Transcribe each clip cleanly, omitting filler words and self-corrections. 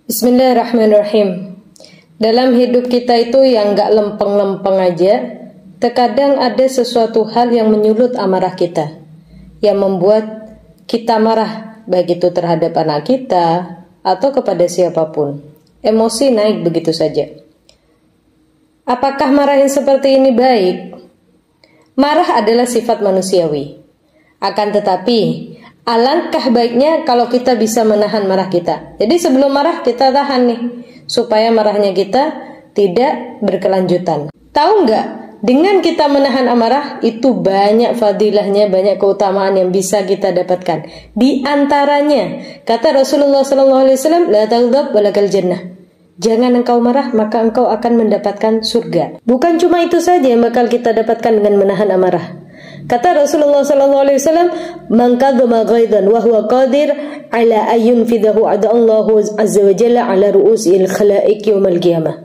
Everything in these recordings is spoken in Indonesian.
Bismillahirrahmanirrahim. Dalam hidup kita itu yang gak lempeng-lempeng aja, terkadang ada sesuatu hal yang menyulut amarah kita, yang membuat kita marah, baik itu terhadap anak kita atau kepada siapapun. Emosi naik begitu saja. Apakah marah yang seperti ini baik? Marah adalah sifat manusiawi. Akan tetapi alangkah baiknya kalau kita bisa menahan marah kita. Jadi sebelum marah kita tahan nih, supaya marahnya kita tidak berkelanjutan. Tahu nggak? Dengan kita menahan amarah itu banyak fadilahnya, banyak keutamaan yang bisa kita dapatkan. Di antaranya kata Rasulullah SAW, la taghdab walakal jannah. Jangan engkau marah, maka engkau akan mendapatkan surga. Bukan cuma itu saja yang bakal kita dapatkan dengan menahan amarah. Kata Rasulullah SAW, "Man kadhama ghaidan wa huwa qadir ala ayyun fidahu adallahu azza wa jalla ala ru'usil khalaiq yaumil qiyamah."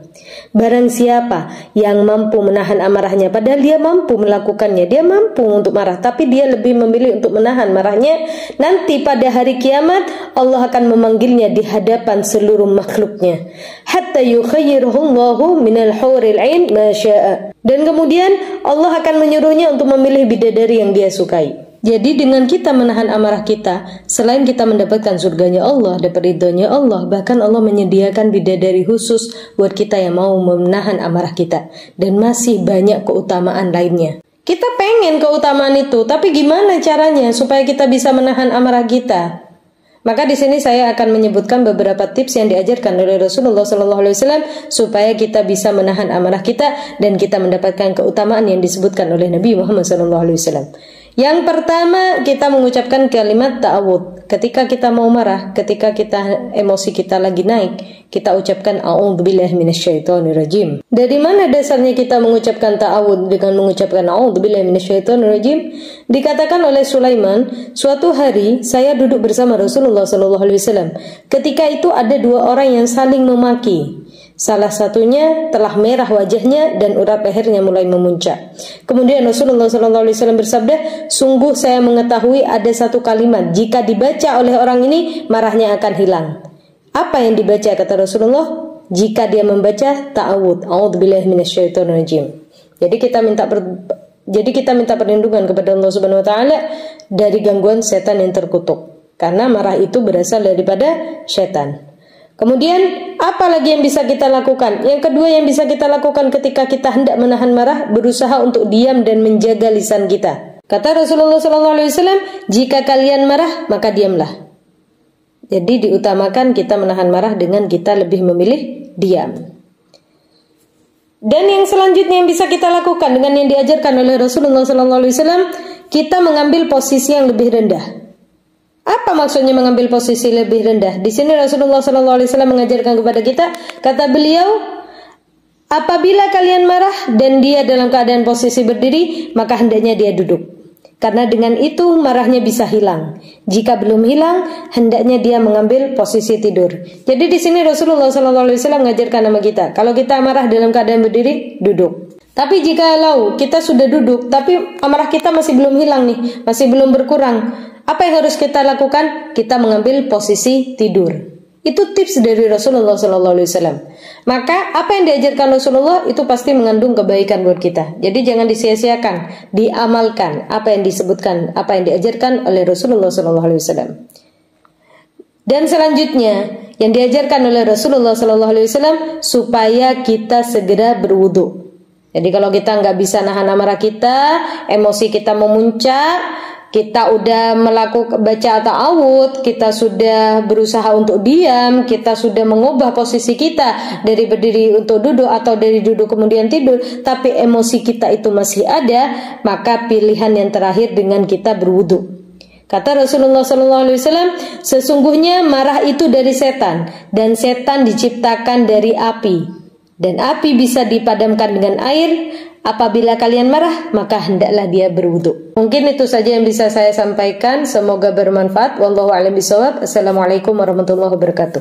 Barang siapa yang mampu menahan amarahnya, padahal dia mampu melakukannya, dia mampu untuk marah, tapi dia lebih memilih untuk menahan marahnya, nanti pada hari kiamat Allah akan memanggilnya di hadapan seluruh makhluknya, hatta yukhayyirullahu minal huril ain ma syaa. Dan kemudian Allah akan menyuruhnya untuk memilih bidadari yang dia sukai. Jadi dengan kita menahan amarah kita, selain kita mendapatkan surganya Allah, dapat ridhonya Allah, bahkan Allah menyediakan bidadari khusus buat kita yang mau menahan amarah kita. Dan masih banyak keutamaan lainnya. Kita pengen keutamaan itu, tapi gimana caranya supaya kita bisa menahan amarah kita? Maka di sini saya akan menyebutkan beberapa tips yang diajarkan oleh Rasulullah SAW supaya kita bisa menahan amarah kita dan kita mendapatkan keutamaan yang disebutkan oleh Nabi Muhammad SAW. Yang pertama, kita mengucapkan kalimat ta'awudz. Ketika kita mau marah, ketika kita emosi kita lagi naik, kita ucapkan a'udzubillahi minasyaitonirrajim. Dari mana dasarnya kita mengucapkan ta'awudz dengan mengucapkan a'udzubillahi minasyaitonirrajim? Dikatakan oleh Sulaiman, suatu hari saya duduk bersama Rasulullah SAW. Ketika itu ada dua orang yang saling memaki. Salah satunya telah merah wajahnya dan urat lehernya mulai memuncak. Kemudian Rasulullah SAW bersabda, sungguh saya mengetahui ada satu kalimat, jika dibaca oleh orang ini marahnya akan hilang. Apa yang dibaca kata Rasulullah? Jika dia membaca ta'awudz, a'udzubillahi minasyaitonirrajim. Jadi kita minta perlindungan kepada Allah Subhanahu wa taala dari gangguan setan yang terkutuk. Karena marah itu berasal daripada setan. Kemudian apa lagi yang bisa kita lakukan? Yang kedua yang bisa kita lakukan ketika kita hendak menahan marah, berusaha untuk diam dan menjaga lisan kita. Kata Rasulullah SAW, jika kalian marah maka diamlah. Jadi diutamakan kita menahan marah dengan kita lebih memilih diam. Dan yang selanjutnya yang bisa kita lakukan dengan yang diajarkan oleh Rasulullah SAW, kita mengambil posisi yang lebih rendah. Apa maksudnya mengambil posisi lebih rendah? Di sini Rasulullah SAW mengajarkan kepada kita, kata beliau, apabila kalian marah dan dia dalam keadaan posisi berdiri, maka hendaknya dia duduk. Karena dengan itu marahnya bisa hilang. Jika belum hilang, hendaknya dia mengambil posisi tidur. Jadi di sini Rasulullah SAW mengajarkan sama kita, kalau kita marah dalam keadaan berdiri, duduk. Tapi jikalau kita sudah duduk, tapi amarah kita masih belum hilang nih, masih belum berkurang, apa yang harus kita lakukan? Kita mengambil posisi tidur. Itu tips dari Rasulullah SAW. Maka apa yang diajarkan Rasulullah itu pasti mengandung kebaikan buat kita. Jadi jangan disia-siakan, diamalkan apa yang disebutkan, apa yang diajarkan oleh Rasulullah SAW. Dan selanjutnya yang diajarkan oleh Rasulullah SAW supaya kita segera berwudu. Jadi kalau kita nggak bisa nahan amarah kita, emosi kita memuncak, kita udah melakukan baca ta'awudz, kita sudah berusaha untuk diam, kita sudah mengubah posisi kita dari berdiri untuk duduk atau dari duduk kemudian tidur, tapi emosi kita itu masih ada, maka pilihan yang terakhir dengan kita berwudu. Kata Rasulullah SAW, sesungguhnya marah itu dari setan, dan setan diciptakan dari api. Dan api bisa dipadamkan dengan air. Apabila kalian marah, maka hendaklah dia berwudu. Mungkin itu saja yang bisa saya sampaikan. Semoga bermanfaat. Wallahu a'lam bishawab. Assalamualaikum warahmatullahi wabarakatuh.